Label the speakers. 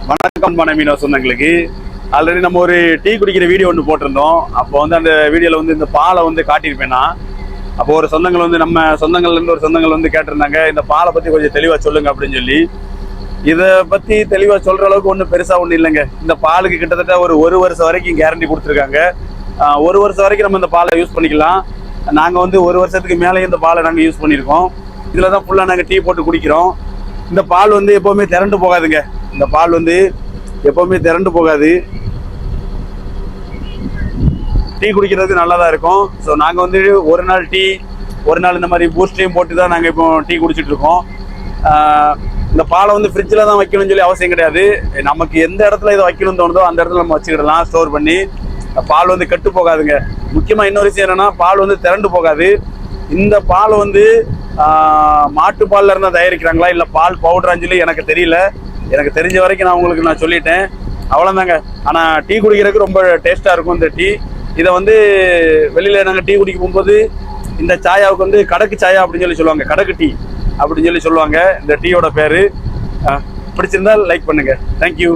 Speaker 1: வணக்கம் மீனவ சொந்தங்களுக்கு. ஆல்ரெடி நம்ம ஒரு டீ குடிக்கிற வீடியோ ஒன்று போட்டிருந்தோம். அப்போ வந்து அந்த வீடியோவில் வந்து இந்த பாலை வந்து காட்டியிருப்பேன்னா, அப்போ ஒரு சொந்தங்கள் வந்து நம்ம சொந்தங்கள்லேருந்து ஒரு சொந்தங்கள் வந்து கேட்டிருந்தாங்க, இந்த பாலை பற்றி கொஞ்சம் தெளிவாக சொல்லுங்க அப்படின்னு சொல்லி. இதை பற்றி தெளிவாக சொல்கிற அளவுக்கு ஒன்றும் பெருசாக ஒன்றும் இல்லைங்க. இந்த பாலுக்கு கிட்டத்தட்ட ஒரு வருஷம் வரைக்கும் கேரண்டி கொடுத்துருக்காங்க. ஒரு வருஷம் வரைக்கும் நம்ம இந்த பாலை யூஸ் பண்ணிக்கலாம். நாங்கள் வந்து ஒரு வருஷத்துக்கு மேலேயும் இந்த பாலை நாங்கள் யூஸ் பண்ணியிருக்கோம். இதில் தான் ஃபுல்லாக நாங்கள் டீ போட்டு குடிக்கிறோம். இந்த பால் வந்து எப்போவுமே திரண்டு போகாதுங்க. இந்த பால் வந்து எப்போவுமே திரண்டு போகாது. டீ குடிக்கிறதுக்கு நல்லா தான் இருக்கும். ஸோ நாங்கள் வந்து ஒரு நாள் டீ, ஒரு நாள் இந்த மாதிரி பூஸ்ட்டையும் போட்டு தான் நாங்கள் இப்போ டீ குடிச்சிட்டு இருக்கோம். இந்த பாலை வந்து ஃப்ரிட்ஜில் தான் வைக்கணும்னு சொல்லி அவசியம் கிடையாது. நமக்கு எந்த இடத்துல இதை வைக்கணும்னு தோணுதோ அந்த இடத்துல நம்ம வச்சுக்கிடலாம், ஸ்டோர் பண்ணி. பால் வந்து கெட்டு போகாதுங்க. முக்கியமாக இன்னொரு விஷயம் என்னென்னா, பால் வந்து திரண்டு போகாது. இந்த பால் வந்து மாட்டு பாலில் இருந்தால் தயாரிக்கிறாங்களா இல்லை பால் பவுடரான்னு சொல்லி எனக்கு தெரியல. எனக்கு தெரிஞ்ச வரைக்கும் நான் சொல்லிட்டேன், அவ்வளோதாங்க. ஆனால் டீ குடிக்கிறதுக்கு ரொம்ப டேஸ்ட்டாக இருக்கும் இந்த டீ. இதை வந்து வெளியில் நாங்கள் டீ குடிக்க போகும்போது இந்த சாயாவுக்கு வந்து கடக்கு சாயா அப்படின்னு சொல்லி சொல்லுவாங்க, கடக்கு டீ அப்படின்னு சொல்லி சொல்லுவாங்க. இந்த டீயோட பேர். பிடிச்சிருந்தால் லைக் பண்ணுங்கள். தேங்க்யூ.